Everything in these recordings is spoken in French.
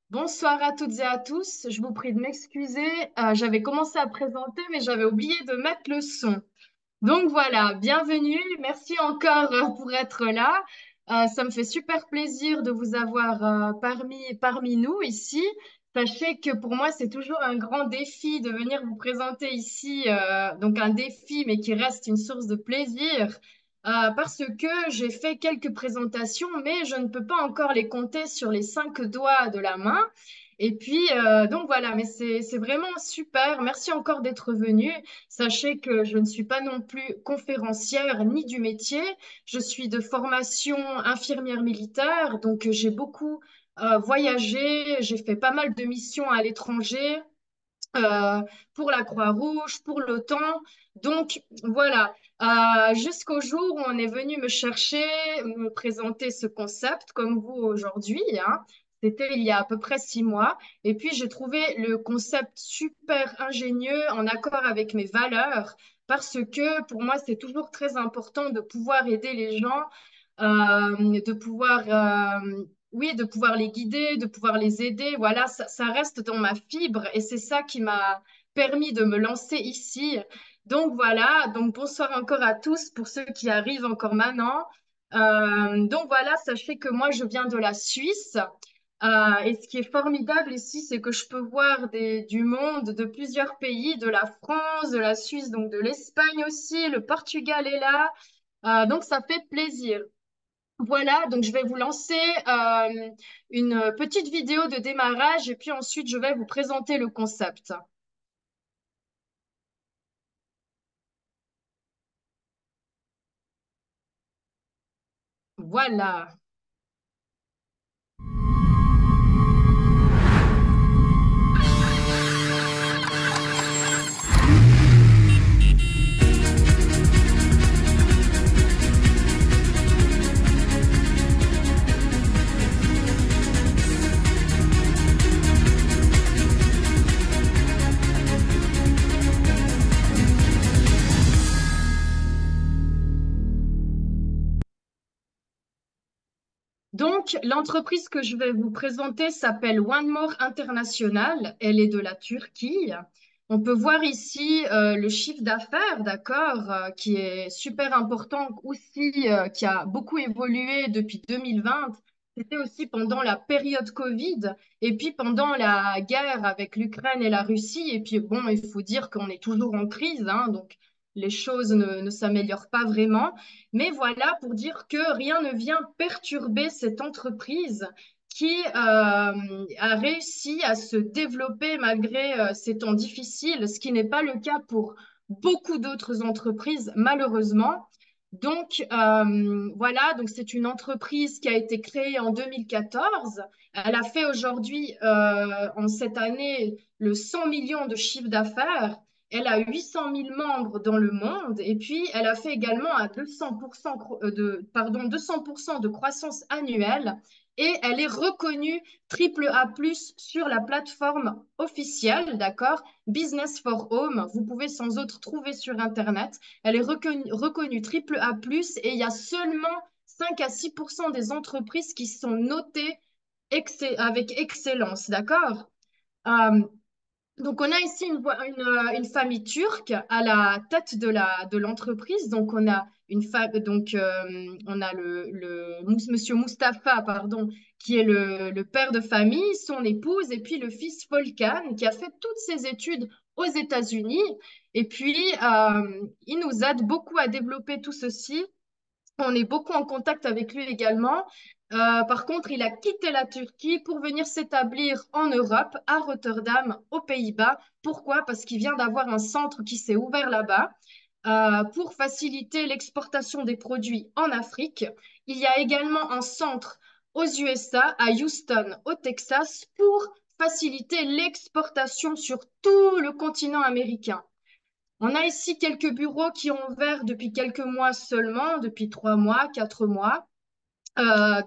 Bonsoir à toutes et à tous. Je vous prie de m'excuser. J'avais commencé à présenter, mais j'avais oublié de mettre le son. Donc voilà, bienvenue. Merci encore pour être là. Ça me fait super plaisir de vous avoir parmi nous ici. Sachez que pour moi, c'est toujours un grand défi de venir vous présenter ici. Donc un défi, mais qui reste une source de plaisir. Parce que j'ai fait quelques présentations, mais je ne peux pas encore les compter sur les 5 doigts de la main. Et puis, donc voilà, mais c'est vraiment super. Merci encore d'être venu. Sachez que je ne suis pas non plus conférencière ni du métier. Je suis de formation infirmière militaire, donc j'ai beaucoup voyagé. J'ai fait pas mal de missions à l'étranger euh, pour la Croix-Rouge, pour l'OTAN. Donc voilà, jusqu'au jour où on est venu me chercher, me présenter ce concept comme vous aujourd'hui, hein. C'était il y a à peu près 6 mois. Et puis j'ai trouvé le concept super ingénieux, en accord avec mes valeurs, parce que pour moi, c'est toujours très important de pouvoir aider les gens, de pouvoir oui, de pouvoir les guider, de pouvoir les aider. Voilà, ça reste dans ma fibre et c'est ça qui m'a permis de me lancer ici. Donc voilà, donc bonsoir encore à tous pour ceux qui arrivent encore maintenant. Donc voilà, sachez que moi je viens de la Suisse. Et ce qui est formidable ici, c'est que je peux voir du monde, de plusieurs pays, de la France, de la Suisse, donc de l'Espagne aussi, le Portugal est là. Donc ça fait plaisir. Voilà, donc je vais vous lancer une petite vidéo de démarrage et puis ensuite je vais vous présenter le concept. Voilà. Donc, l'entreprise que je vais vous présenter s'appelle One More International. Elle est de la Turquie. On peut voir ici le chiffre d'affaires, d'accord, qui est super important aussi, qui a beaucoup évolué depuis 2020. C'était aussi pendant la période Covid et puis pendant la guerre avec l'Ukraine et la Russie. Et puis, bon, il faut dire qu'on est toujours en crise, hein, donc les choses ne s'améliorent pas vraiment. Mais voilà pour dire que rien ne vient perturber cette entreprise qui a réussi à se développer malgré ces temps difficiles, ce qui n'est pas le cas pour beaucoup d'autres entreprises, malheureusement. Donc voilà, donc c'est une entreprise qui a été créée en 2014. Elle a fait aujourd'hui, en cette année, le 100 millions de chiffre d'affaires. Elle a 800 000 membres dans le monde et puis elle a fait également un 200% pardon, 200% de croissance annuelle et elle est reconnue triple A+ sur la plateforme officielle, d'accord, Business for Home. Vous pouvez sans autre trouver sur Internet. Elle est reconnue triple A+, et il y a seulement 5 à 6% des entreprises qui sont notées avec excellence, d'accord? Euh, donc, on a ici une famille turque à la tête de l'entreprise. Donc, on a monsieur Mustapha, pardon, qui est le père de famille, son épouse, et puis le fils Volkan, qui a fait toutes ses études aux États-Unis. Et puis, il nous aide beaucoup à développer tout ceci. On est beaucoup en contact avec lui également. Par contre, il a quitté la Turquie pour venir s'établir en Europe, à Rotterdam, aux Pays-Bas. Pourquoi? Parce qu'il vient d'avoir un centre qui s'est ouvert là-bas pour faciliter l'exportation des produits en Afrique. Il y a également un centre aux USA, à Houston, au Texas, pour faciliter l'exportation sur tout le continent américain. On a ici quelques bureaux qui ont ouvert depuis quelques mois seulement, depuis 3 mois, 4 mois.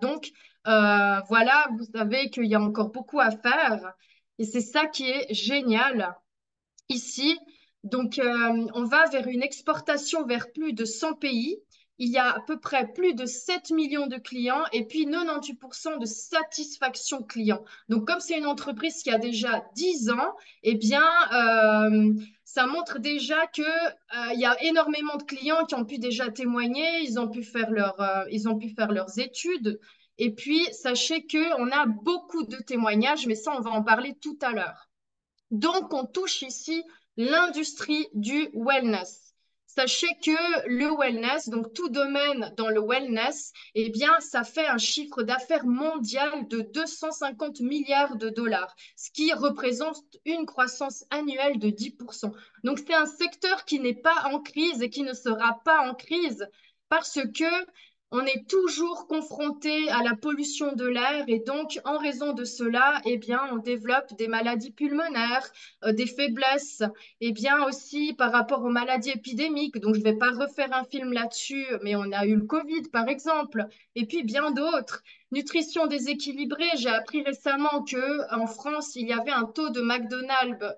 Donc, voilà, vous savez qu'il y a encore beaucoup à faire et c'est ça qui est génial ici. Donc, on va vers une exportation vers plus de 100 pays il y a à peu près plus de 7 millions de clients et puis 98% de satisfaction client. Donc, comme c'est une entreprise qui a déjà 10 ans, eh bien, ça montre déjà que, il y a énormément de clients qui ont pu déjà témoigner, ils ont pu faire leurs études. Et puis, sachez qu'on a beaucoup de témoignages, mais ça, on va en parler tout à l'heure. Donc, on touche ici l'industrie du wellness. Sachez que le wellness, donc tout domaine dans le wellness, eh bien, ça fait un chiffre d'affaires mondial de 250 milliards de dollars, ce qui représente une croissance annuelle de 10%. Donc, c'est un secteur qui n'est pas en crise et qui ne sera pas en crise parce que on est toujours confronté à la pollution de l'air et donc, en raison de cela, eh bien, on développe des maladies pulmonaires, des faiblesses, et bien aussi par rapport aux maladies épidémiques. Donc, je ne vais pas refaire un film là-dessus, mais on a eu le Covid, par exemple, et puis bien d'autres. Nutrition déséquilibrée, j'ai appris récemment que en France, il y avait un taux de McDonald's,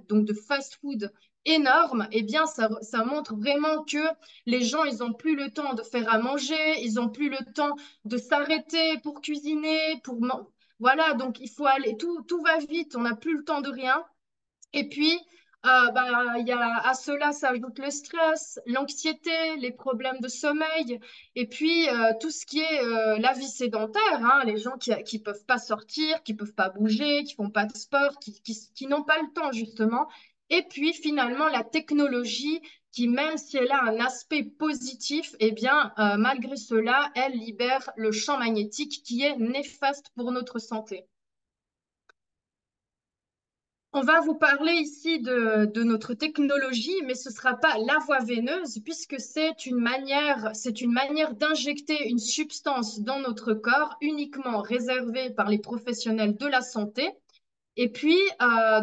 donc de fast-food énorme. Eh bien, ça montre vraiment que les gens, ils n'ont plus le temps de faire à manger, ils n'ont plus le temps de s'arrêter pour cuisiner, voilà, donc il faut aller, tout va vite, on n'a plus le temps de rien. Et puis, à cela s'ajoute le stress, l'anxiété, les problèmes de sommeil, et puis tout ce qui est la vie sédentaire, hein, les gens qui peuvent pas sortir, qui peuvent pas bouger, qui font pas de sport, qui n'ont pas le temps justement. Et puis finalement, la technologie qui, même si elle a un aspect positif, eh bien, malgré cela, elle libère le champ magnétique qui est néfaste pour notre santé. On va vous parler ici de notre technologie, mais ce ne sera pas la voie veineuse, puisque c'est une manière d'injecter une substance dans notre corps uniquement réservée par les professionnels de la santé. Et puis,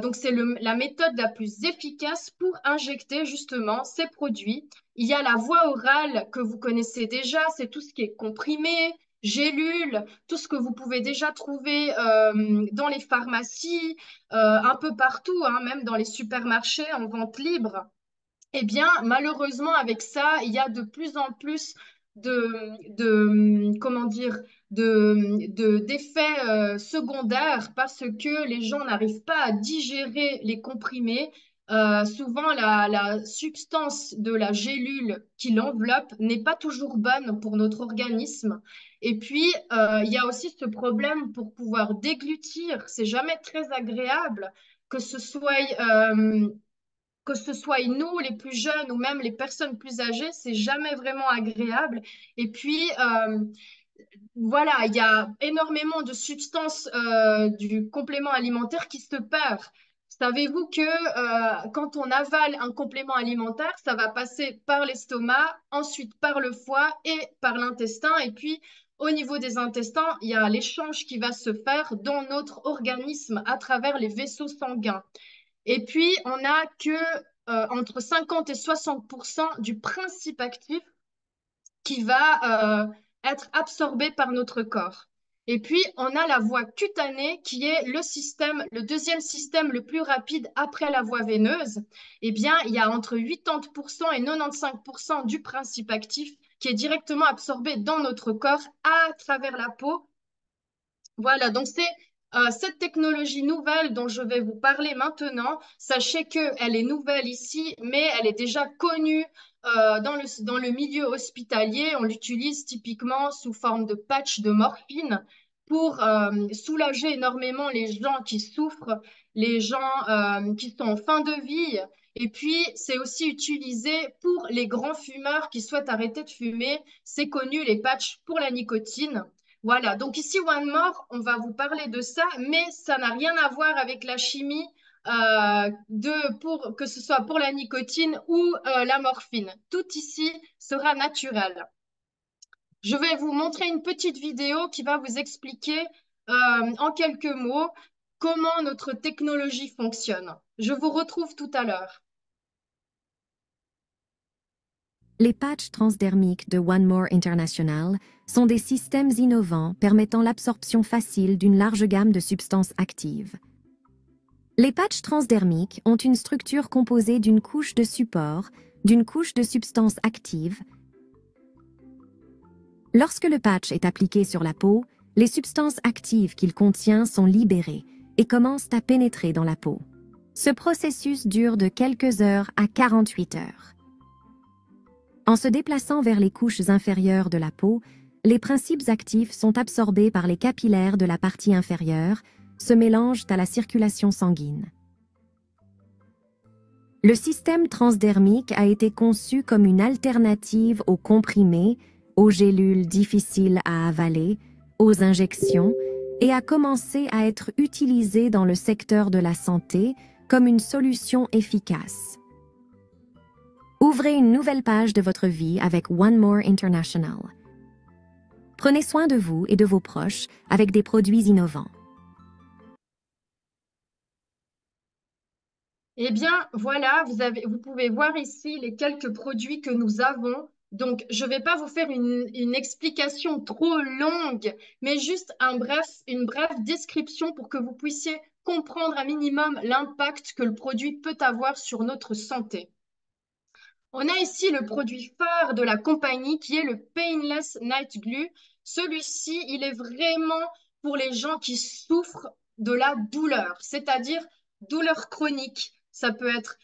donc c'est la méthode la plus efficace pour injecter justement ces produits. Il y a la voie orale que vous connaissez déjà, c'est tout ce qui est comprimé, gélules, tout ce que vous pouvez déjà trouver dans les pharmacies, un peu partout, hein, même dans les supermarchés en vente libre. Eh bien, malheureusement, avec ça, il y a de plus en plus comment dire, d'effets secondaires parce que les gens n'arrivent pas à digérer les comprimés. Souvent, la substance de la gélule qui l'enveloppe n'est pas toujours bonne pour notre organisme. Et puis, il y a aussi ce problème pour pouvoir déglutir. C'est jamais très agréable que ce soit que ce soit nous, les plus jeunes, ou même les personnes plus âgées, c'est jamais vraiment agréable. Et puis, voilà, il y a énormément de substances du complément alimentaire qui se perdent. Savez-vous que quand on avale un complément alimentaire, ça va passer par l'estomac, ensuite par le foie et par l'intestin. Et puis, au niveau des intestins, il y a l'échange qui va se faire dans notre organisme à travers les vaisseaux sanguins. Et puis, on n'a que entre 50 et 60% du principe actif qui va être absorbé par notre corps. Et puis, on a la voie cutanée qui est le deuxième système le plus rapide après la voie veineuse. Eh bien, il y a entre 80% et 95% du principe actif qui est directement absorbé dans notre corps à travers la peau. Voilà, donc c'est cette technologie nouvelle dont je vais vous parler maintenant. Sachez qu'elle est nouvelle ici, mais elle est déjà connue dans le milieu hospitalier. On l'utilise typiquement sous forme de patch de morphine pour soulager énormément les gens qui souffrent, les gens qui sont en fin de vie. Et puis, c'est aussi utilisé pour les grands fumeurs qui souhaitent arrêter de fumer. C'est connu, les patchs pour la nicotine. Voilà, donc ici, One More, on va vous parler de ça, mais ça n'a rien à voir avec la chimie, que ce soit pour la nicotine ou la morphine. Tout ici sera naturel. Je vais vous montrer une petite vidéo qui va vous expliquer en quelques mots comment notre technologie fonctionne. Je vous retrouve tout à l'heure. Les patchs transdermiques de One More International sont des systèmes innovants permettant l'absorption facile d'une large gamme de substances actives. Les patchs transdermiques ont une structure composée d'une couche de support, d'une couche de substances actives. Lorsque le patch est appliqué sur la peau, les substances actives qu'il contient sont libérées et commencent à pénétrer dans la peau. Ce processus dure de quelques heures à 48 heures. En se déplaçant vers les couches inférieures de la peau, les principes actifs sont absorbés par les capillaires de la partie inférieure, se mélangent à la circulation sanguine. Le système transdermique a été conçu comme une alternative aux comprimés, aux gélules difficiles à avaler, aux injections, et a commencé à être utilisé dans le secteur de la santé comme une solution efficace. Ouvrez une nouvelle page de votre vie avec One More International. Prenez soin de vous et de vos proches avec des produits innovants. Eh bien, voilà, vous pouvez voir ici les quelques produits que nous avons. Donc, je ne vais pas vous faire une explication trop longue, mais juste une brève description pour que vous puissiez comprendre un minimum l'impact que le produit peut avoir sur notre santé. On a ici le produit phare de la compagnie qui est le Painless Night Glue. Celui-ci, il est vraiment pour les gens qui souffrent de la douleur, c'est-à-dire douleur chronique. Ça peut être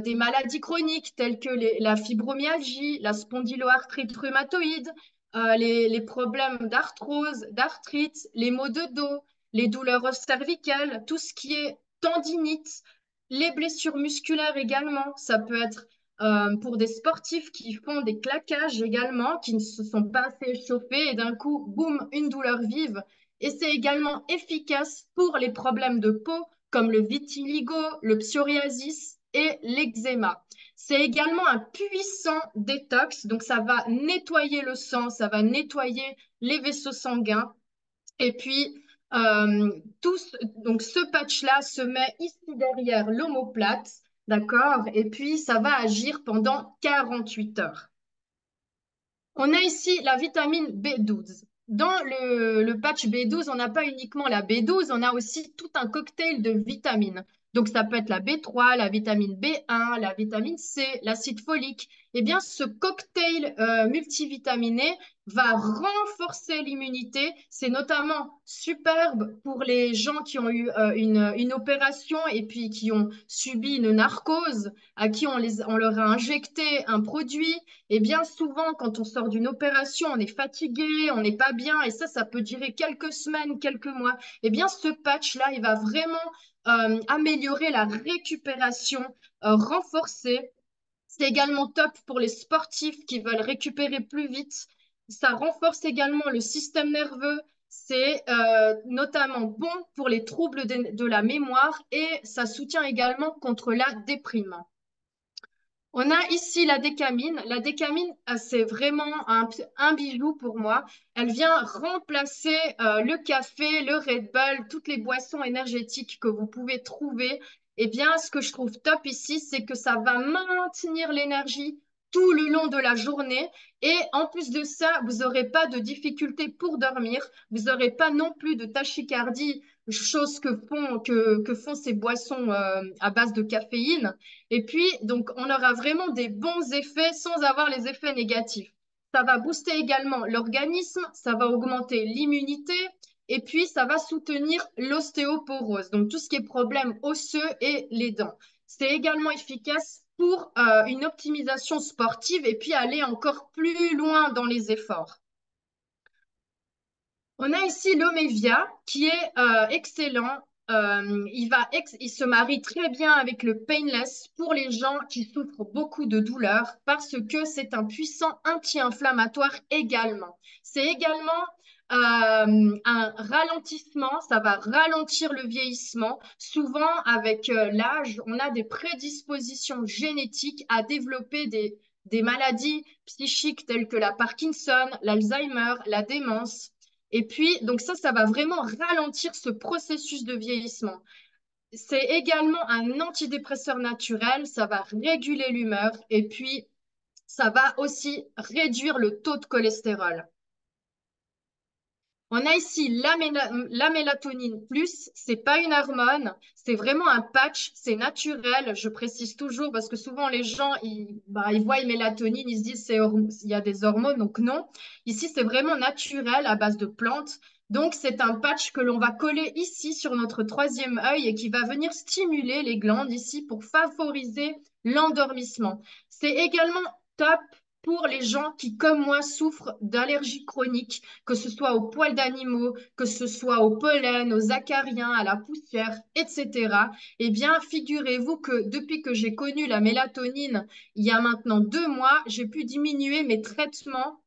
des maladies chroniques telles que la fibromyalgie, la spondyloarthrite rhumatoïde, les problèmes d'arthrose, d'arthrite, les maux de dos, les douleurs cervicales, tout ce qui est tendinite, les blessures musculaires également. Ça peut être pour des sportifs qui font des claquages également, qui ne se sont pas assez échauffés et d'un coup, boum, une douleur vive. Et c'est également efficace pour les problèmes de peau comme le vitiligo, le psoriasis et l'eczéma. C'est également un puissant détox, donc ça va nettoyer le sang, ça va nettoyer les vaisseaux sanguins. Et puis, euh, donc ce patch-là se met ici derrière l'omoplate, d'accord? Et puis, ça va agir pendant 48 heures. On a ici la vitamine B12. Dans le patch B12, on n'a pas uniquement la B12, on a aussi tout un cocktail de vitamines. Donc, ça peut être la B3, la vitamine B1, la vitamine C, l'acide folique. Eh bien, ce cocktail multivitaminé va renforcer l'immunité. C'est notamment superbe pour les gens qui ont eu une opération et puis qui ont subi une narcose, à qui on leur a injecté un produit. Et bien souvent, quand on sort d'une opération, on est fatigué, on n'est pas bien, et ça peut durer quelques semaines, quelques mois. Et bien ce patch-là, il va vraiment améliorer la récupération, renforcer. C'est également top pour les sportifs qui veulent récupérer plus vite. Ça renforce également le système nerveux. C'est notamment bon pour les troubles de la mémoire et ça soutient également contre la déprime. On a ici la décamine. La décamine, c'est vraiment un bijou pour moi. Elle vient remplacer le café, le Red Bull, toutes les boissons énergétiques que vous pouvez trouver. Eh bien, ce que je trouve top ici, c'est que ça va maintenir l'énergie tout le long de la journée. Et en plus de ça, vous n'aurez pas de difficultés pour dormir. Vous n'aurez pas non plus de tachycardie, chose que font ces boissons à base de caféine. Et puis, donc, on aura vraiment des bons effets sans avoir les effets négatifs. Ça va booster également l'organisme, ça va augmenter l'immunité et puis ça va soutenir l'ostéoporose, donc tout ce qui est problème osseux et les dents. C'est également efficace pour une optimisation sportive et puis aller encore plus loin dans les efforts. On a ici l'Omevia qui est excellent. Il se marie très bien avec le Painless pour les gens qui souffrent beaucoup de douleurs parce que c'est un puissant anti-inflammatoire également. C'est également un ralentissement, ça va ralentir le vieillissement. Souvent, avec l'âge, on a des prédispositions génétiques à développer des maladies psychiques telles que la Parkinson, l'Alzheimer, la démence. Et puis, donc ça va vraiment ralentir ce processus de vieillissement. C'est également un antidépresseur naturel, ça va réguler l'humeur et puis ça va aussi réduire le taux de cholestérol. On a ici la mélatonine plus, c'est pas une hormone, c'est vraiment un patch, c'est naturel. Je précise toujours parce que souvent les gens ils voient une mélatonine, ils se disent il y a des hormones, donc non. Ici c'est vraiment naturel à base de plantes. Donc c'est un patch que l'on va coller ici sur notre troisième œil et qui va venir stimuler les glandes ici pour favoriser l'endormissement. C'est également top pour les gens qui, comme moi, souffrent d'allergies chroniques, que ce soit aux poils d'animaux, que ce soit au pollen, aux acariens, à la poussière, etc. Eh bien, figurez-vous que depuis que j'ai connu la mélatonine, il y a maintenant 2 mois, j'ai pu diminuer mes traitements.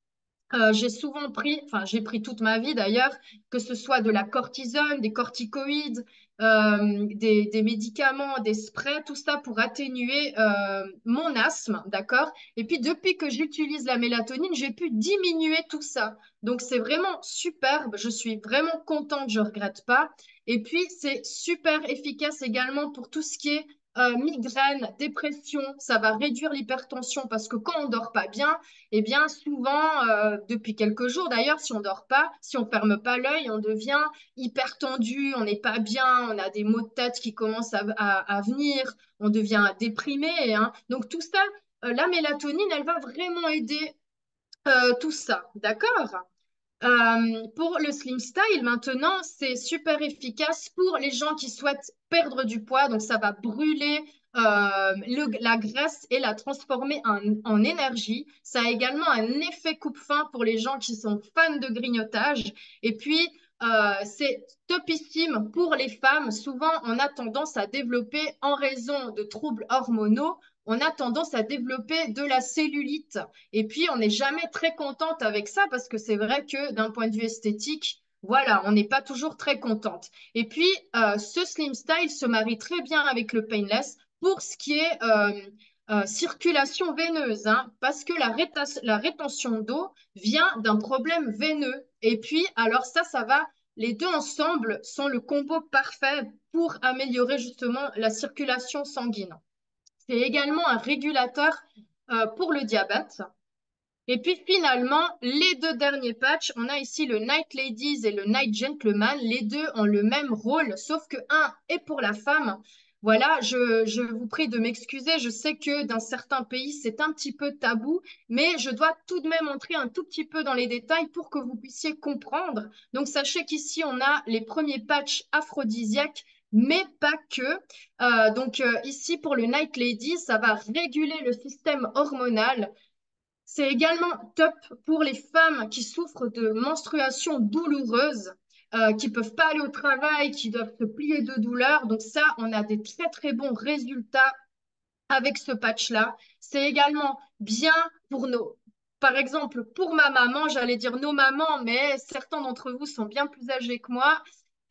J'ai souvent pris, enfin j'ai pris toute ma vie d'ailleurs, que ce soit de la cortisone, des corticoïdes, des médicaments, des sprays, tout ça pour atténuer mon asthme, d'accord? Et puis depuis que j'utilise la mélatonine, j'ai pu diminuer tout ça. Donc c'est vraiment superbe, je suis vraiment contente, je regrette pas. Et puis c'est super efficace également pour tout ce qui est migraine, dépression, ça va réduire l'hypertension parce que quand on dort pas bien, eh bien, souvent, depuis quelques jours d'ailleurs, si on dort pas, si on ferme pas l'œil, on devient hyper tendu, on n'est pas bien, on a des maux de tête qui commencent à venir, on devient déprimé, hein. Donc tout ça, la mélatonine, elle va vraiment aider tout ça, d'accord? Pour le slim style, maintenant, c'est super efficace pour les gens qui souhaitent perdre du poids. Donc, ça va brûler la graisse et la transformer en énergie. Ça a également un effet coupe-faim pour les gens qui sont fans de grignotage. Et puis, c'est topissime pour les femmes. Souvent, on a tendance à développer, en raison de troubles hormonaux, on a tendance à développer de la cellulite. Et puis, on n'est jamais très contente avec ça parce que c'est vrai que d'un point de vue esthétique, voilà, on n'est pas toujours très contente. Et puis, ce slim style se marie très bien avec le painless pour ce qui est circulation veineuse, hein, parce que la rétention d'eau vient d'un problème veineux. Et puis, alors ça va, les deux ensemble sont le combo parfait pour améliorer justement la circulation sanguine. C'est également un régulateur pour le diabète. Et puis finalement, les deux derniers patchs, on a ici le Night Ladies et le Night Gentleman. Les deux ont le même rôle, sauf que un est pour la femme. Voilà, je vous prie de m'excuser. Je sais que dans certains pays, c'est un petit peu tabou, mais je dois tout de même entrer un tout petit peu dans les détails pour que vous puissiez comprendre. Donc sachez qu'ici, on a les premiers patchs aphrodisiaques, mais pas que. Ici, pour le Night Ladies, ça va réguler le système hormonal. C'est également top pour les femmes qui souffrent de menstruations douloureuses, qui peuvent pas aller au travail, qui doivent se plier de douleur. Donc ça, on a des très très bons résultats avec ce patch-là. C'est également bien pour par exemple, pour ma maman, j'allais dire nos mamans, mais certains d'entre vous sont bien plus âgés que moi.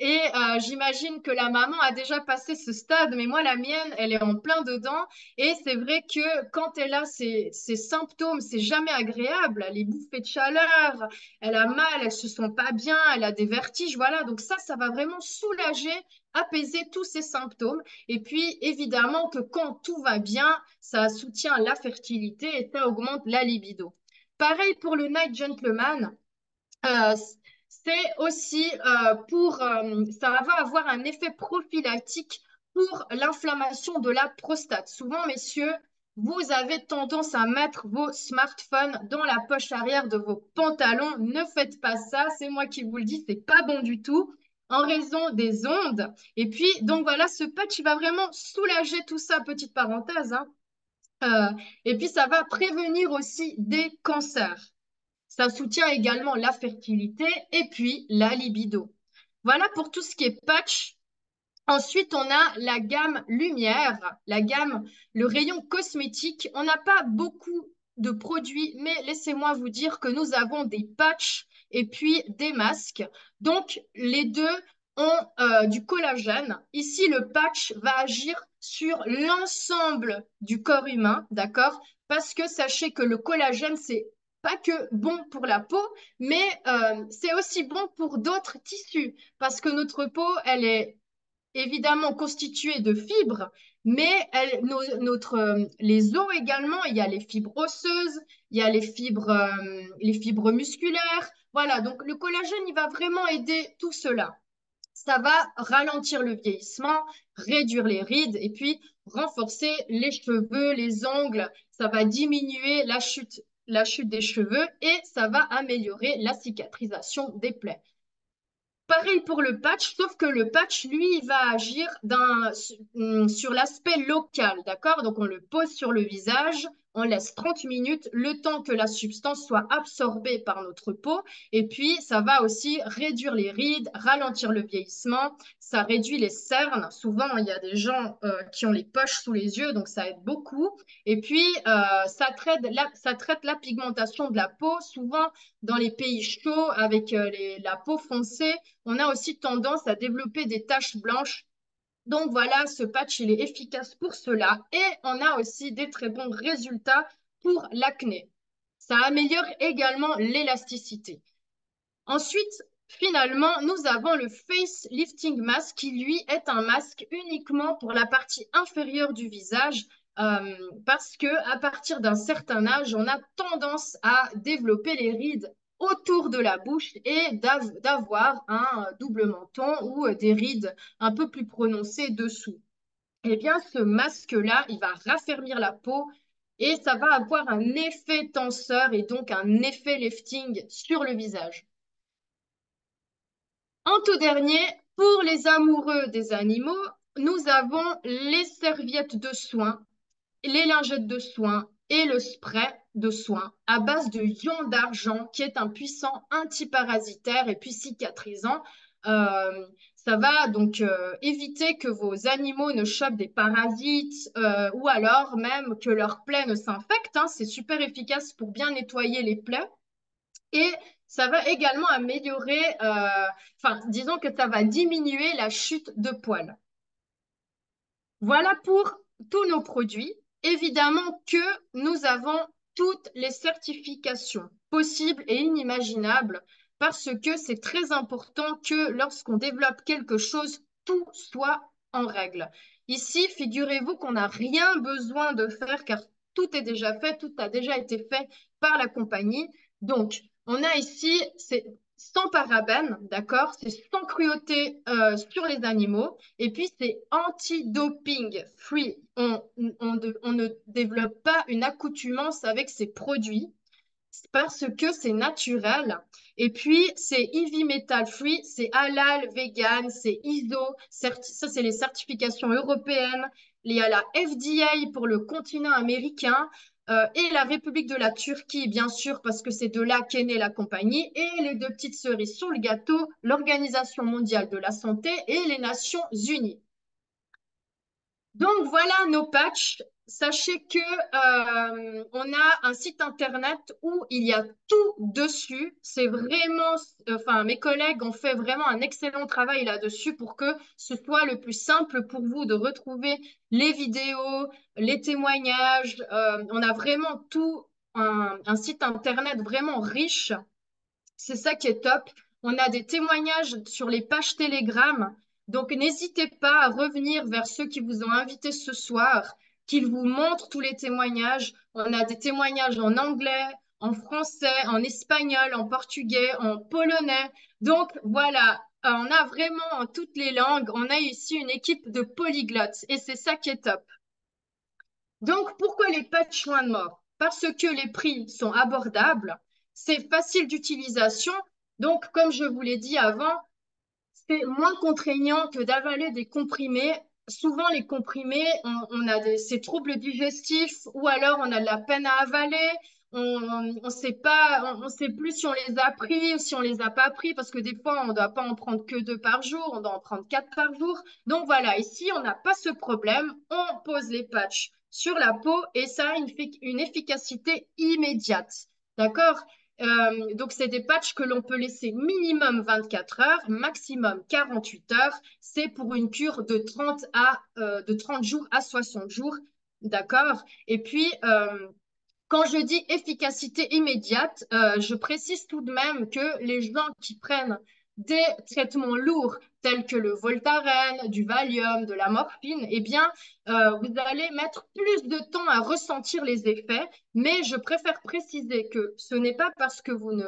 Et j'imagine que la maman a déjà passé ce stade, mais moi, la mienne, elle est en plein dedans. Et c'est vrai que quand elle a ces symptômes, c'est jamais agréable. Elle est bouffée de chaleur, elle a mal, elle se sent pas bien, elle a des vertiges. Voilà, donc ça va vraiment soulager, apaiser tous ces symptômes. Et puis, évidemment que quand tout va bien, ça soutient la fertilité et ça augmente la libido. Pareil pour le Night Gentleman. Euh, c'est aussi ça va avoir un effet prophylactique pour l'inflammation de la prostate. Souvent, messieurs, vous avez tendance à mettre vos smartphones dans la poche arrière de vos pantalons. Ne faites pas ça, c'est moi qui vous le dis, c'est pas bon du tout en raison des ondes. Et puis, donc voilà, ce patch, il va vraiment soulager tout ça, petite parenthèse, hein. Euh, et puis, ça va prévenir aussi des cancers. Ça soutient également la fertilité et puis la libido. Voilà pour tout ce qui est patch. Ensuite, on a la gamme lumière, la gamme, le rayon cosmétique. On n'a pas beaucoup de produits, mais laissez-moi vous dire que nous avons des patchs et puis des masques. Donc, les deux ont du collagène. Ici, le patch va agir sur l'ensemble du corps humain, d'accord? Parce que sachez que le collagène, c'est pas que bon pour la peau, mais c'est aussi bon pour d'autres tissus, parce que notre peau, elle est évidemment constituée de fibres, mais les os également, il y a les fibres osseuses, il y a les fibres musculaires. Voilà, donc le collagène, il va vraiment aider tout cela. Ça va ralentir le vieillissement, réduire les rides et puis renforcer les cheveux, les ongles. Ça va diminuer la chute des cheveux et ça va améliorer la cicatrisation des plaies. Pareil pour le patch, sauf que le patch, lui, il va agir sur l'aspect local, d'accord? Donc, on le pose sur le visage, on laisse 30 minutes, le temps que la substance soit absorbée par notre peau, et puis ça va aussi réduire les rides, ralentir le vieillissement, ça réduit les cernes. Souvent, il y a des gens qui ont les poches sous les yeux, donc ça aide beaucoup. Et puis, ça traite la pigmentation de la peau. Souvent, dans les pays chauds, avec la peau foncée, on a aussi tendance à développer des taches blanches. Donc voilà, ce patch, il est efficace pour cela. Et on a aussi des très bons résultats pour l'acné. Ça améliore également l'élasticité. Ensuite, finalement, nous avons le Face Lifting Mask qui, lui, est un masque uniquement pour la partie inférieure du visage parce que à partir d'un certain âge, on a tendance à développer les rides autour de la bouche et d'avoir un double menton ou des rides un peu plus prononcées dessous. Eh bien, ce masque-là, il va raffermir la peau et ça va avoir un effet tenseur et donc un effet lifting sur le visage. En tout dernier, pour les amoureux des animaux, nous avons les serviettes de soins, les lingettes de soins et le spray de soins à base de ion d'argent qui est un puissant antiparasitaire et puis cicatrisant. Ça va donc éviter que vos animaux ne chopent des parasites ou alors même que leurs plaies ne s'infectent, hein. C'est super efficace pour bien nettoyer les plaies. Et ça va également améliorer, enfin, disons que ça va diminuer la chute de poils. Voilà pour tous nos produits. Évidemment que nous avons toutes les certifications possibles et inimaginables parce que c'est très important que lorsqu'on développe quelque chose, tout soit en règle. Ici, figurez-vous qu'on n'a rien besoin de faire car tout est déjà fait, tout a déjà été fait par la compagnie. Donc, on a ici, c'est sans parabènes, d'accord? C'est sans cruauté sur les animaux. Et puis, c'est anti-doping free. On ne développe pas une accoutumance avec ces produits parce que c'est naturel. Et puis, c'est heavy metal free, c'est halal, vegan, c'est ISO. Ça, c'est les certifications européennes. Il y a la FDA pour le continent américain et la République de la Turquie, bien sûr, parce que c'est de là qu'est née la compagnie. Et les deux petites cerises sur le gâteau, l'Organisation mondiale de la santé et les Nations unies. Donc voilà nos patchs. Sachez que on a un site internet où il y a tout dessus. C'est vraiment, enfin mes collègues ont fait vraiment un excellent travail là-dessus pour que ce soit le plus simple pour vous de retrouver les vidéos, les témoignages. On a vraiment tout un site internet vraiment riche. C'est ça qui est top. On a des témoignages sur les pages Telegram. Donc, n'hésitez pas à revenir vers ceux qui vous ont invité ce soir, qu'ils vous montrent tous les témoignages. On a des témoignages en anglais, en français, en espagnol, en portugais, en polonais. Donc, voilà, on a vraiment en toutes les langues. On a ici une équipe de polyglottes et c'est ça qui est top. Donc, pourquoi les patchs loin de mort? Parce que les prix sont abordables, c'est facile d'utilisation. Donc, comme je vous l'ai dit avant, c'est moins contraignant que d'avaler des comprimés. Souvent, les comprimés, on a ces troubles digestifs ou alors on a de la peine à avaler. On sait pas, on sait plus si on les a pris ou si on les a pas pris parce que des fois, on ne doit pas en prendre que deux par jour, on doit en prendre quatre par jour. Donc voilà, ici, on n'a pas ce problème. On pose les patchs sur la peau et ça a une efficacité immédiate. D'accord? Donc, c'est des patchs que l'on peut laisser minimum 24 heures, maximum 48 heures. C'est pour une cure de 30 jours à 60 jours. D'accord? Et puis, quand je dis efficacité immédiate, je précise tout de même que les gens qui prennent des traitements lourds tels que le Voltaren, du Valium, de la morphine, eh bien, vous allez mettre plus de temps à ressentir les effets, mais je préfère préciser que ce n'est pas parce que vous ne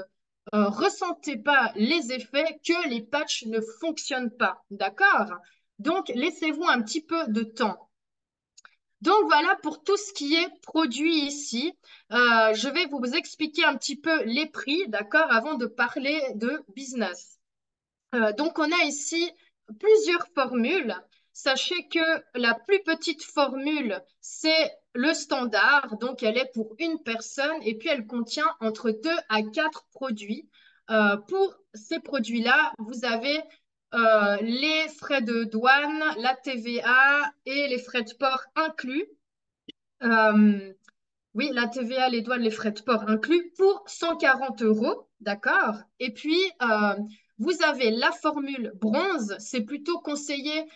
ressentez pas les effets que les patchs ne fonctionnent pas. D'accord? Donc, laissez-vous un petit peu de temps. Donc voilà pour tout ce qui est produit ici. Je vais vous expliquer un petit peu les prix, d'accord, avant de parler de business. Donc on a ici plusieurs formules. Sachez que la plus petite formule, c'est le standard, donc elle est pour une personne et puis elle contient entre 2 à 4 produits. Pour ces produits-là, vous avez les frais de douane, la TVA et les frais de port inclus. Euh, oui, la TVA, les douanes, les frais de port inclus pour 140 euros, d'accord? Et puis, vous avez la formule bronze, c'est plutôt conseillé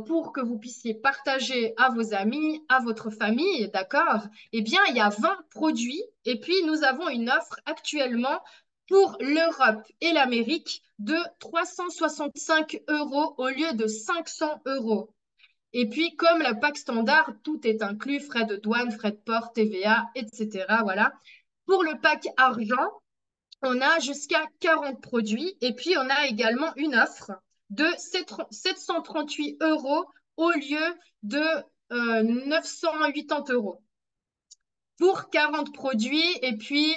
pour que vous puissiez partager à vos amis, à votre famille, d'accord? Eh bien, il y a 20 produits et puis nous avons une offre actuellement pour l'Europe et l'Amérique de 365 euros au lieu de 500 euros. Et puis, comme la PAC standard, tout est inclus, frais de douane, frais de port, TVA, etc. Voilà. Pour le pack argent, on a jusqu'à 40 produits. Et puis, on a également une offre de 738 euros au lieu de 980 euros pour 40 produits et puis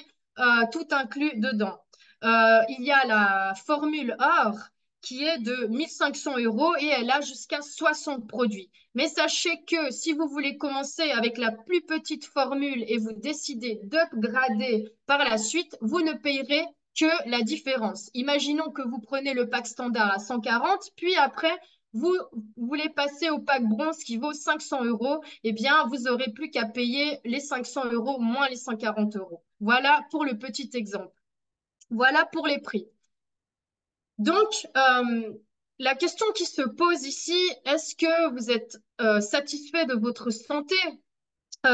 tout inclus dedans. Il y a la formule or qui est de 1500 euros et elle a jusqu'à 60 produits. Mais sachez que si vous voulez commencer avec la plus petite formule et vous décidez d'upgrader par la suite, vous ne payerez que la différence. Imaginons que vous prenez le pack standard à 140, puis après, vous voulez passer au pack bronze qui vaut 500 euros, eh bien, vous n'aurez plus qu'à payer les 500 euros moins les 140 euros. Voilà pour le petit exemple. Voilà pour les prix. Donc, la question qui se pose ici, est-ce que vous êtes satisfait de votre santé?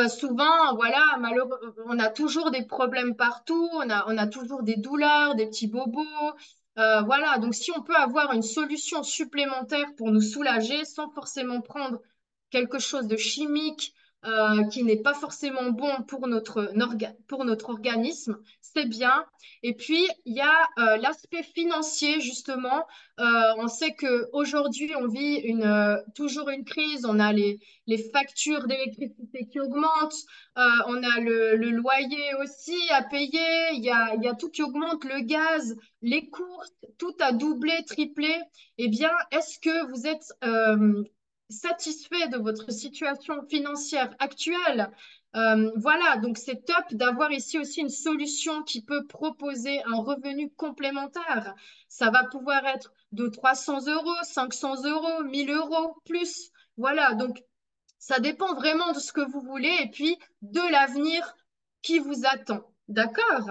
Souvent, voilà, malheureux, on a toujours des problèmes partout, on a toujours des douleurs, des petits bobos. Voilà, donc si on peut avoir une solution supplémentaire pour nous soulager sans forcément prendre quelque chose de chimique qui n'est pas forcément bon pour notre organisme, c'est bien. Et puis, il y a l'aspect financier, justement. On sait qu'aujourd'hui, on vit toujours une crise, on a les factures d'électricité qui augmentent, on a le loyer aussi à payer, il y a tout qui augmente, le gaz, les courses, tout a doublé, triplé. Eh bien, est-ce que vous êtes satisfait de votre situation financière actuelle? Voilà, donc c'est top d'avoir ici aussi une solution qui peut proposer un revenu complémentaire. Ça va pouvoir être de 300 euros, 500 euros, 1000 euros, plus. Voilà, donc ça dépend vraiment de ce que vous voulez et puis de l'avenir qui vous attend. D'accord?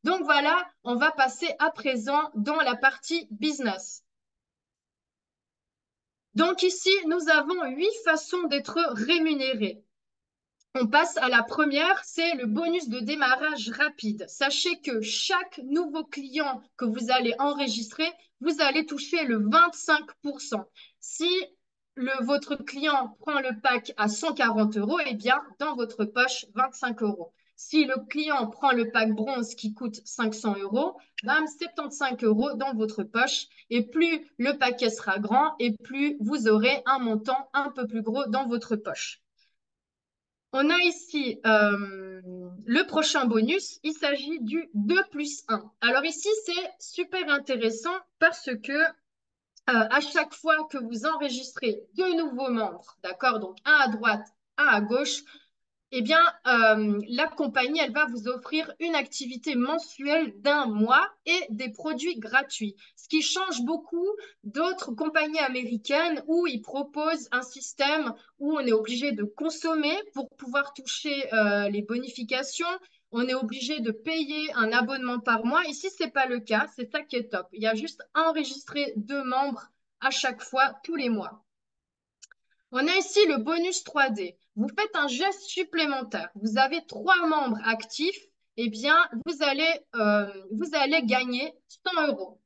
Donc voilà, on va passer à présent dans la partie business. Donc ici, nous avons 8 façons d'être rémunérés. On passe à la première, c'est le bonus de démarrage rapide. Sachez que chaque nouveau client que vous allez enregistrer, vous allez toucher le 25%. Si votre client prend le pack à 140 euros, eh bien, dans votre poche, 25 euros. Si le client prend le pack bronze qui coûte 500 euros, bam, 75 euros dans votre poche. Et plus le paquet sera grand, et plus vous aurez un montant un peu plus gros dans votre poche. On a ici le prochain bonus, il s'agit du 2 plus 1. Alors ici, c'est super intéressant parce que à chaque fois que vous enregistrez deux nouveaux membres, d'accord, donc un à droite, un à gauche, eh bien, la compagnie, elle va vous offrir une activité mensuelle d'un mois et des produits gratuits. Ce qui change beaucoup d'autres compagnies américaines où ils proposent un système où on est obligé de consommer pour pouvoir toucher les bonifications. On est obligé de payer un abonnement par mois. Ici, ce n'est pas le cas. C'est ça qui est top. Il y a juste à enregistrer deux membres à chaque fois, tous les mois. On a ici le bonus 3D. Vous faites un geste supplémentaire. Vous avez trois membres actifs. Eh bien, vous allez gagner 100 euros.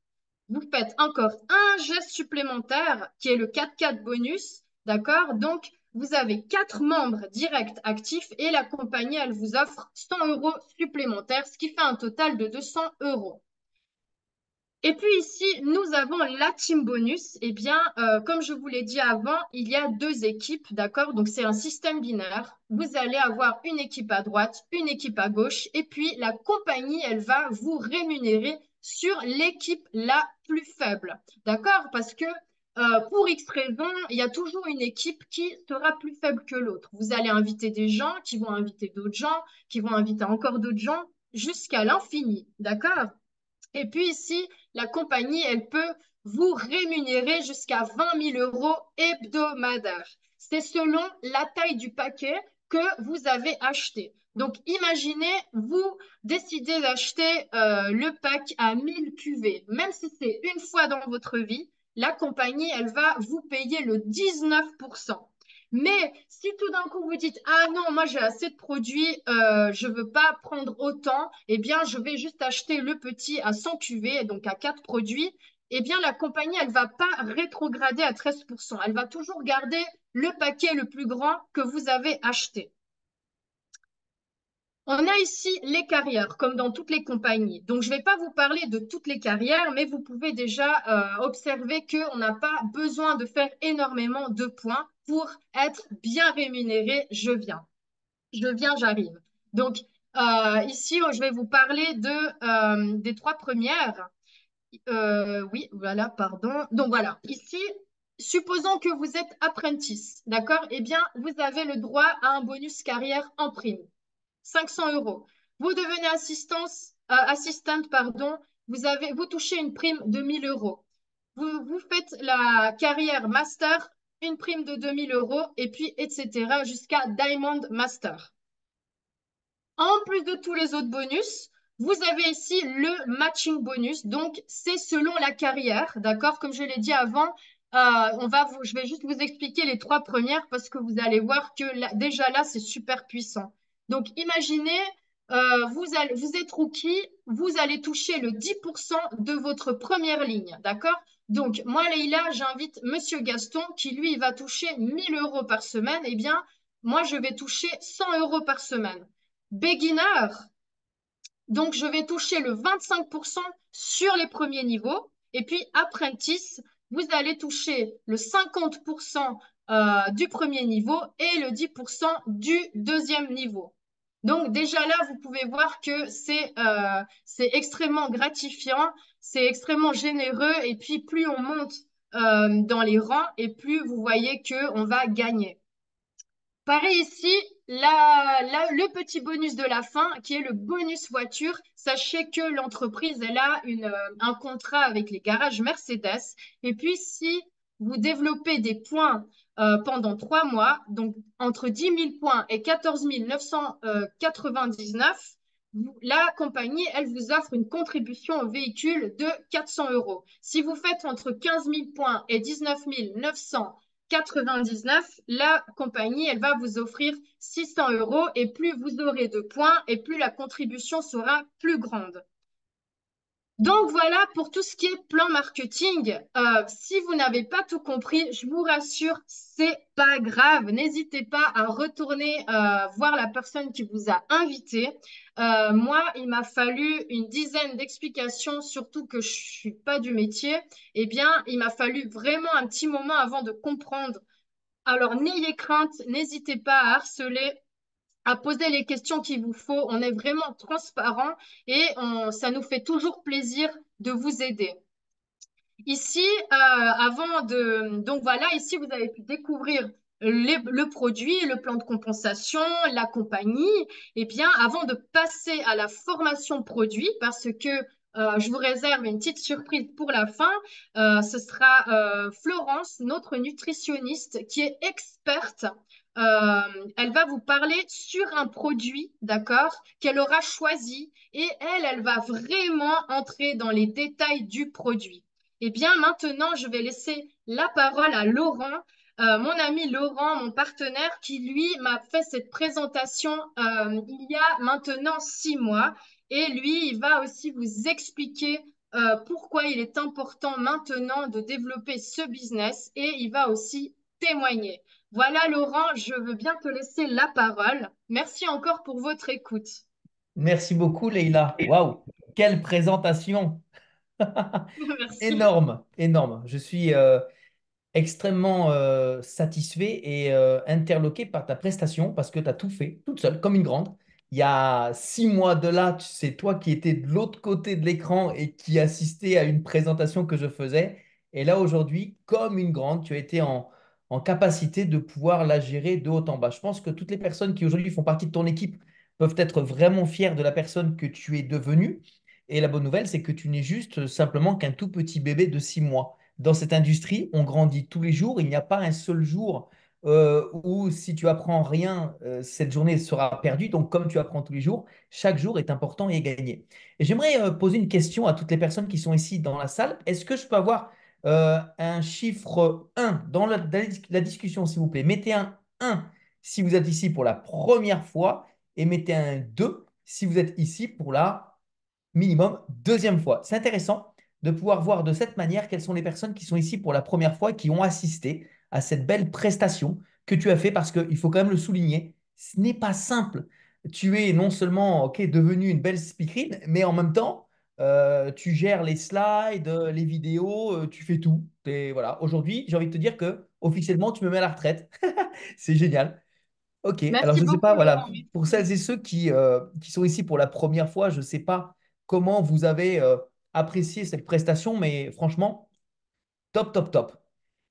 Vous faites encore un geste supplémentaire qui est le 4-4 bonus. D'accord? Donc, vous avez quatre membres directs actifs et la compagnie, elle vous offre 100 euros supplémentaires, ce qui fait un total de 200 euros. Et puis ici, nous avons la team bonus. Eh bien, comme je vous l'ai dit avant, il y a deux équipes, d'accord? Donc, c'est un système binaire. Vous allez avoir une équipe à droite, une équipe à gauche, et puis la compagnie, elle va vous rémunérer sur l'équipe la plus faible, d'accord? Parce que pour X raisons, il y a toujours une équipe qui sera plus faible que l'autre. Vous allez inviter des gens qui vont inviter d'autres gens, qui vont inviter encore d'autres gens, jusqu'à l'infini, d'accord? Et puis ici, la compagnie, elle peut vous rémunérer jusqu'à 20 000 euros hebdomadaires. C'est selon la taille du paquet que vous avez acheté. Donc, imaginez, vous décidez d'acheter le pack à 1000 cuvées. Même si c'est une fois dans votre vie, la compagnie, elle va vous payer le 19%. Mais si tout d'un coup vous dites, ah non, moi j'ai assez de produits, je ne veux pas prendre autant, eh bien je vais juste acheter le petit à 100 cuvées, donc à 4 produits, eh bien la compagnie, elle ne va pas rétrograder à 13%. Elle va toujours garder le paquet le plus grand que vous avez acheté. On a ici les carrières, comme dans toutes les compagnies. Donc, je ne vais pas vous parler de toutes les carrières, mais vous pouvez déjà observer qu'on n'a pas besoin de faire énormément de points pour être bien rémunéré. Je viens, j'arrive. Donc, ici, je vais vous parler des trois premières. Oui, voilà, pardon. Donc, voilà. Ici, supposons que vous êtes apprentice, d'accord? Eh bien, vous avez le droit à un bonus carrière en prime. 500 euros. Vous devenez assistante, pardon, vous touchez une prime de 1000 euros. Vous faites la carrière master, une prime de 2000 euros, et puis etc. jusqu'à Diamond Master. En plus de tous les autres bonus, vous avez ici le matching bonus. Donc, c'est selon la carrière, d'accord? Comme je l'ai dit avant, je vais juste vous expliquer les trois premières parce que vous allez voir que déjà là, c'est super puissant. Donc, imaginez, vous êtes rookie, vous allez toucher le 10% de votre première ligne, d'accord? Donc, moi, Leïla, j'invite Monsieur Gaston qui, lui, va toucher 1000 euros par semaine. Eh bien, moi, je vais toucher 100 euros par semaine. Beginner, donc je vais toucher le 25% sur les premiers niveaux. Et puis apprentice, vous allez toucher le 50% du premier niveau et le 10% du deuxième niveau. Donc déjà là, vous pouvez voir que c'est extrêmement gratifiant, c'est extrêmement généreux. Et puis plus on monte dans les rangs et plus vous voyez qu'on va gagner. Pareil ici, le petit bonus de la fin, qui est le bonus voiture. Sachez que l'entreprise, elle a un contrat avec les garages Mercedes. Et puis, si vous développez des points pendant 3 mois, donc entre 10 000 points et 14 999, la compagnie, elle vous offre une contribution au véhicule de 400 euros. Si vous faites entre 15 000 points et 19 999, la compagnie, elle va vous offrir 600 euros et plus vous aurez de points et plus la contribution sera plus grande. Donc voilà pour tout ce qui est plan marketing. Si vous n'avez pas tout compris, je vous rassure, c'est pas grave. N'hésitez pas à retourner voir la personne qui vous a invité. Moi, il m'a fallu une dizaine d'explications, surtout que je suis pas du métier. Eh bien, il m'a fallu vraiment un petit moment avant de comprendre. Alors, n'ayez crainte, n'hésitez pas à harceler, à poser les questions qu'il vous faut. On est vraiment transparent et ça nous fait toujours plaisir de vous aider. Ici, donc voilà, ici vous avez pu découvrir le produit, le plan de compensation, la compagnie. Et bien, avant de passer à la formation produit, parce que je vous réserve une petite surprise pour la fin, ce sera Florence, notre nutritionniste, qui est experte. Elle va vous parler sur un produit, d'accord, qu'elle aura choisi et elle va vraiment entrer dans les détails du produit. Eh bien, maintenant, je vais laisser la parole à Laurent, mon ami Laurent, mon partenaire, qui lui m'a fait cette présentation il y a maintenant 6 mois. Et lui, il va aussi vous expliquer pourquoi il est important maintenant de développer ce business et il va aussi témoigner. Voilà, Laurent, je veux bien te laisser la parole. Merci encore pour votre écoute. Merci beaucoup, Leïla. Waouh, quelle présentation! Merci. Énorme, énorme. Je suis extrêmement satisfait et interloqué par ta prestation parce que tu as tout fait toute seule, comme une grande. Il y a 6 mois de là, c'est toi qui étais de l'autre côté de l'écran et qui assistais à une présentation que je faisais. Et là, aujourd'hui, comme une grande, tu as été en capacité de pouvoir la gérer de haut en bas. Je pense que toutes les personnes qui aujourd'hui font partie de ton équipe peuvent être vraiment fières de la personne que tu es devenue. Et la bonne nouvelle, c'est que tu n'es juste simplement qu'un tout petit bébé de 6 mois. Dans cette industrie, on grandit tous les jours. Il n'y a pas un seul jour où si tu apprends rien, cette journée sera perdue. Donc, comme tu apprends tous les jours, chaque jour est important et est gagné. Et j'aimerais poser une question à toutes les personnes qui sont ici dans la salle. Est-ce que je peux avoir un chiffre 1 dans la discussion, s'il vous plaît? Mettez un 1 si vous êtes ici pour la première fois et mettez un 2 si vous êtes ici pour la minimum deuxième fois. C'est intéressant de pouvoir voir de cette manière quelles sont les personnes qui sont ici pour la première fois, qui ont assisté à cette belle prestation que tu as fait, parce qu'il faut quand même le souligner, ce n'est pas simple. Tu es non seulement ok, devenu une belle speakerine, mais en même temps, tu gères les slides, les vidéos, tu fais tout. Et voilà. Aujourd'hui, j'ai envie de te dire que officiellement, tu me mets à la retraite. C'est génial. Ok, alors Merci je ne sais pas, beaucoup, voilà, Laurent. pour Merci. celles et ceux qui sont ici pour la première fois, je ne sais pas comment vous avez apprécié cette prestation, mais franchement, top, top, top.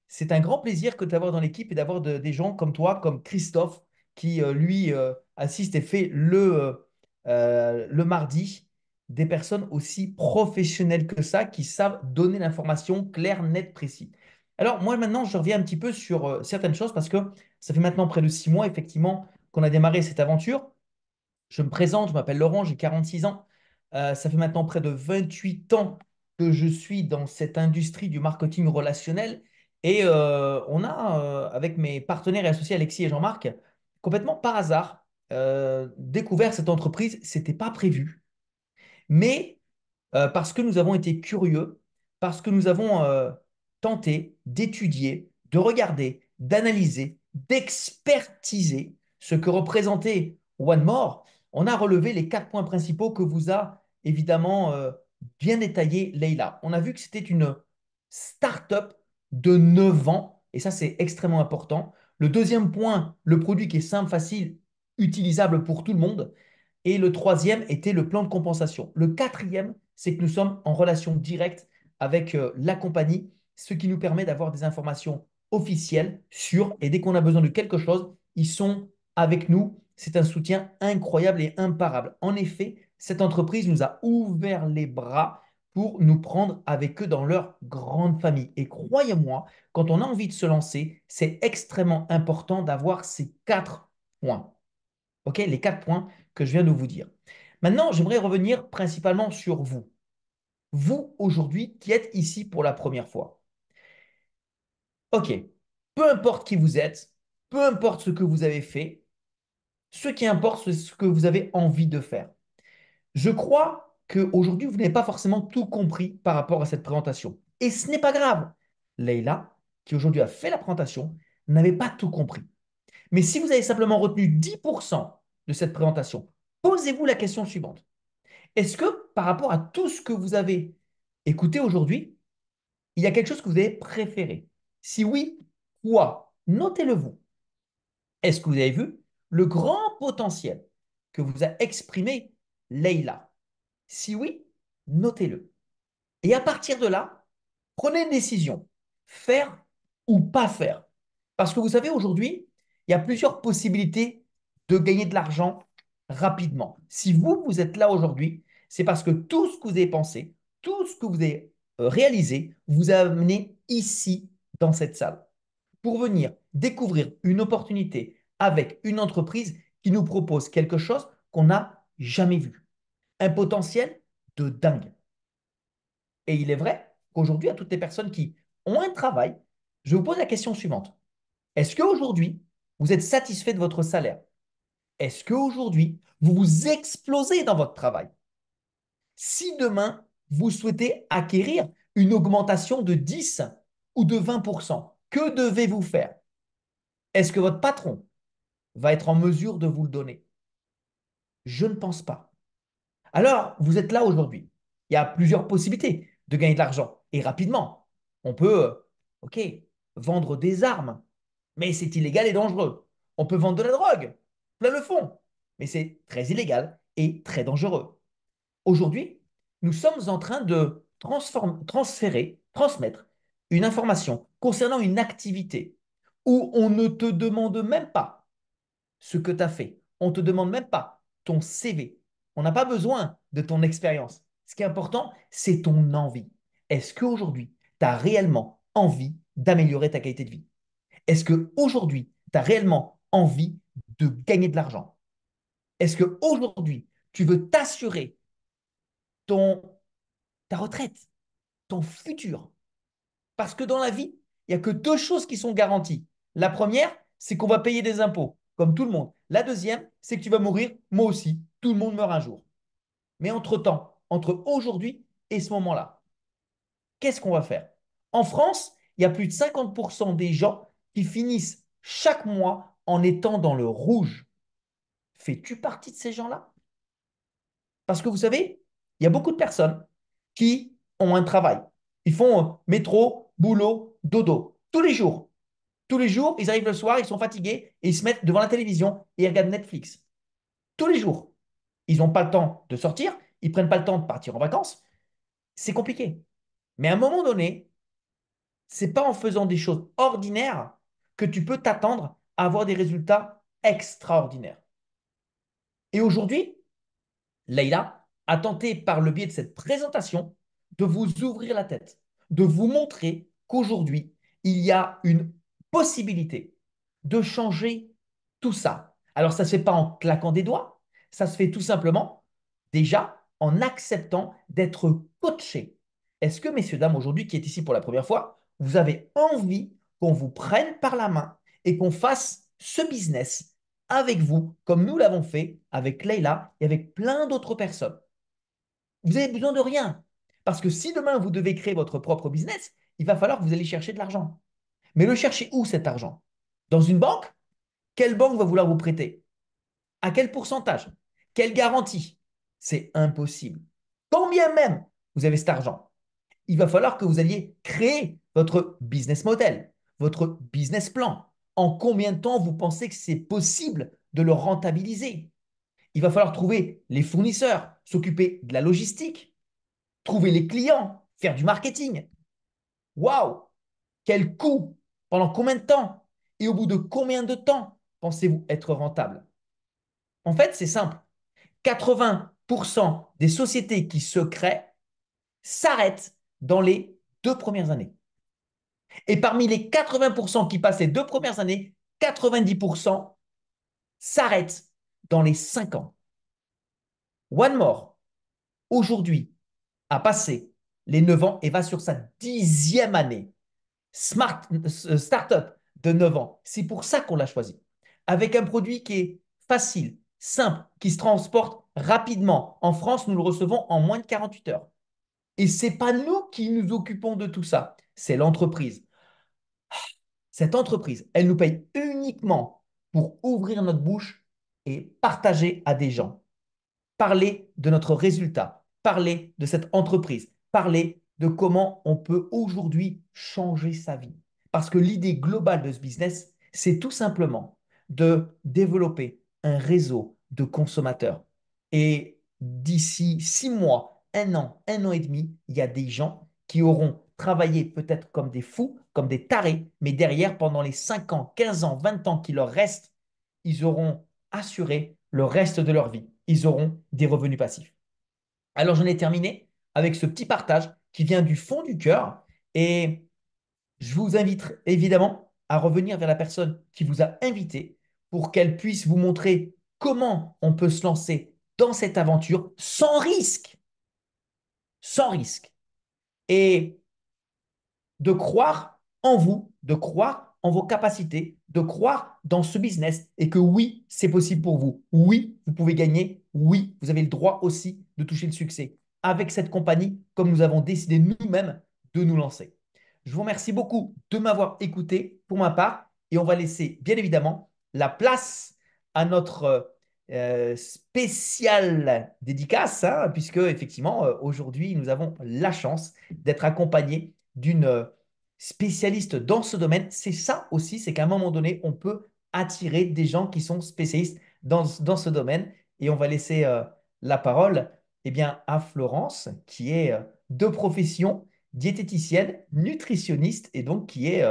C'est un grand plaisir que d'avoir dans l'équipe et d'avoir des gens comme toi, comme Christophe, qui lui assiste et fait le mardi, des personnes aussi professionnelles que ça, qui savent donner l'information claire, nette, précise. Alors moi maintenant, je reviens un petit peu sur certaines choses parce que ça fait maintenant près de 6 mois, effectivement, qu'on a démarré cette aventure. Je me présente, je m'appelle Laurent, j'ai 46 ans. Ça fait maintenant près de 28 ans que je suis dans cette industrie du marketing relationnel. Et on a, avec mes partenaires et associés Alexis et Jean-Marc, complètement par hasard, découvert cette entreprise. C'était pas prévu. Mais parce que nous avons été curieux, parce que nous avons tenté d'étudier, de regarder, d'analyser, d'expertiser ce que représentait One More, on a relevé les 4 points principaux que vous a évidemment bien détaillé Leïla. On a vu que c'était une start-up de 9 ans, et ça c'est extrêmement important. Le deuxième point, le produit qui est simple, facile, utilisable pour tout le monde. Et le troisième était le plan de compensation. Le quatrième, c'est que nous sommes en relation directe avec la compagnie, ce qui nous permet d'avoir des informations officielles, sûres, et dès qu'on a besoin de quelque chose, ils sont avec nous. C'est un soutien incroyable et imparable. En effet, cette entreprise nous a ouvert les bras pour nous prendre avec eux dans leur grande famille. Et croyez-moi, quand on a envie de se lancer, c'est extrêmement important d'avoir ces 4 points. OK, les 4 points que je viens de vous dire. Maintenant, j'aimerais revenir principalement sur vous. Vous, aujourd'hui, qui êtes ici pour la première fois. OK, peu importe qui vous êtes, peu importe ce que vous avez fait, ce qui importe, c'est ce que vous avez envie de faire. Je crois qu'aujourd'hui, vous n'avez pas forcément tout compris par rapport à cette présentation. Et ce n'est pas grave. Leïla, qui aujourd'hui a fait la présentation, n'avait pas tout compris. Mais si vous avez simplement retenu 10% de cette présentation, posez-vous la question suivante. Est-ce que par rapport à tout ce que vous avez écouté aujourd'hui, il y a quelque chose que vous avez préféré? Si oui, quoi? Notez-le vous. Est-ce que vous avez vu le grand potentiel que vous a exprimé Leïla? Si oui, notez-le. Et à partir de là, prenez une décision. Faire ou pas faire. Parce que vous savez, aujourd'hui, il y a plusieurs possibilités de gagner de l'argent rapidement. Si vous, vous êtes là aujourd'hui, c'est parce que tout ce que vous avez pensé, tout ce que vous avez réalisé, vous a amené ici, dans cette salle, pour venir découvrir une opportunité avec une entreprise qui nous propose quelque chose qu'on n'a jamais vu. Un potentiel de dingue. Et il est vrai qu'aujourd'hui, à toutes les personnes qui ont un travail, je vous pose la question suivante. Est-ce qu'aujourd'hui, vous êtes satisfait de votre salaire? Est-ce qu'aujourd'hui, vous vous explosez dans votre travail? Si demain, vous souhaitez acquérir une augmentation de 10 ou de 20%, que devez-vous faire? Est-ce que votre patron va être en mesure de vous le donner? Je ne pense pas. Alors, vous êtes là aujourd'hui. Il y a plusieurs possibilités de gagner de l'argent et rapidement. On peut, OK, vendre des armes, mais c'est illégal et dangereux. On peut vendre de la drogue, plein le fond, mais c'est très illégal et très dangereux. Aujourd'hui, nous sommes en train de transmettre une information concernant une activité où on ne te demande même pas ce que tu as fait. On ne te demande même pas ton CV. On n'a pas besoin de ton expérience. Ce qui est important, c'est ton envie. Est-ce qu'aujourd'hui, tu as réellement envie d'améliorer ta qualité de vie? Est-ce qu'aujourd'hui, tu as réellement envie de gagner de l'argent? Est-ce qu'aujourd'hui, tu veux t'assurer ton, ta retraite, ton futur? Parce que dans la vie, il n'y a que deux choses qui sont garanties. La première, c'est qu'on va payer des impôts, comme tout le monde. La deuxième, c'est que tu vas mourir, moi aussi. Tout le monde meurt un jour. Mais entre-temps, entre aujourd'hui et ce moment-là, qu'est-ce qu'on va faire? En France, il y a plus de 50% des gens qui finissent chaque mois en étant dans le rouge. Fais-tu partie de ces gens-là? Parce que vous savez, il y a beaucoup de personnes qui ont un travail. Ils font métro, boulot, dodo, tous les jours. Tous les jours, ils arrivent le soir, ils sont fatigués et ils se mettent devant la télévision et ils regardent Netflix. Tous les jours. Ils n'ont pas le temps de sortir, ils ne prennent pas le temps de partir en vacances. C'est compliqué. Mais à un moment donné, c'est pas en faisant des choses ordinaires que tu peux t'attendre à avoir des résultats extraordinaires. Et aujourd'hui, Leïla a tenté par le biais de cette présentation de vous ouvrir la tête, de vous montrer qu'aujourd'hui, il y a une possibilité de changer tout ça. Alors, ça ne se fait pas en claquant des doigts, ça se fait tout simplement déjà en acceptant d'être coaché. Est-ce que, messieurs, dames, aujourd'hui qui est ici pour la première fois, vous avez envie qu'on vous prenne par la main et qu'on fasse ce business avec vous, comme nous l'avons fait avec Leïla et avec plein d'autres personnes? Vous avez besoin de rien. Parce que si demain vous devez créer votre propre business, il va falloir que vous alliez chercher de l'argent. Mais le chercher où cet argent? Dans une banque? Quelle banque va vouloir vous prêter? À quel pourcentage? Quelle garantie? C'est impossible. Quand bien même vous avez cet argent, il va falloir que vous alliez créer votre business model, votre business plan. En combien de temps vous pensez que c'est possible de le rentabiliser? Il va falloir trouver les fournisseurs, s'occuper de la logistique, trouver les clients, faire du marketing. Waouh! Quel coût? Pendant combien de temps? Et au bout de combien de temps pensez-vous être rentable? En fait, c'est simple. 80% des sociétés qui se créent s'arrêtent dans les 2 premières années. Et parmi les 80% qui passent les 2 premières années, 90% s'arrêtent dans les 5 ans. One More, aujourd'hui, a passé les 9 ans et va sur sa 10e année. Startup de 9 ans. C'est pour ça qu'on l'a choisi. Avec un produit qui est facile, simple, qui se transporte rapidement. En France, nous le recevons en moins de 48 heures. Et ce n'est pas nous qui nous occupons de tout ça, c'est l'entreprise. Cette entreprise, elle nous paye uniquement pour ouvrir notre bouche et partager à des gens. Parler de notre résultat, parler de cette entreprise, parler de comment on peut aujourd'hui changer sa vie. Parce que l'idée globale de ce business, c'est tout simplement de développer un réseau de consommateurs. Et d'ici 6 mois, un an et demi, il y a des gens qui auront travaillé peut-être comme des fous, comme des tarés, mais derrière, pendant les 5 ans, 15 ans, 20 ans qui leur restent, ils auront assuré le reste de leur vie. Ils auront des revenus passifs. Alors, j'en ai terminé avec ce petit partage qui vient du fond du cœur et je vous invite évidemment à revenir vers la personne qui vous a invité pour qu'elle puisse vous montrer comment on peut se lancer dans cette aventure sans risque. Sans risque. Et de croire en vous, de croire en vos capacités, de croire dans ce business et que oui, c'est possible pour vous. Oui, vous pouvez gagner. Oui, vous avez le droit aussi de toucher le succès avec cette compagnie comme nous avons décidé nous-mêmes de nous lancer. Je vous remercie beaucoup de m'avoir écouté pour ma part et on va laisser bien évidemment la place à notre spéciale dédicace, hein, puisque effectivement, aujourd'hui, nous avons la chance d'être accompagnés d'une spécialiste dans ce domaine. C'est ça aussi, c'est qu'à un moment donné, on peut attirer des gens qui sont spécialistes dans ce domaine. Et on va laisser la parole à Florence, qui est de profession diététicienne, nutritionniste, et donc qui est